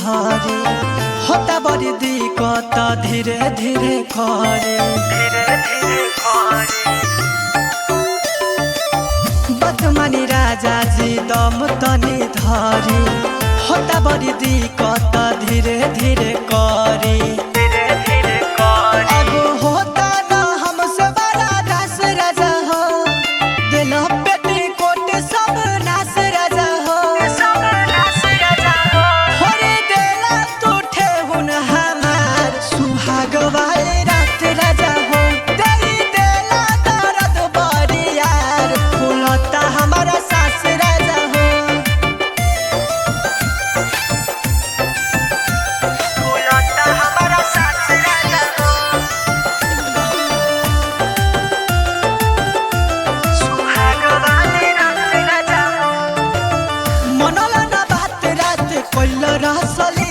धरे होता बड़ी दिक्कत धीरे धीरे करे बदमानी राजा जी दम तनी धरे होता बड़ी दिक्कत धीरे धीरे करे अब होता न हमसे बड़ा दास राजा हो दिल पेटी कोट सब नास राजा हो होरे देला तू ठेहुन हमार सुहाग वाली रात राजा हो दई देला दर्द बड़ी यार फूलता हमारा सास राजा हो फूलता हमारा सास राजा हो सुहाग वाली रात राजा हो मनला ना बात रात कोइल रहसली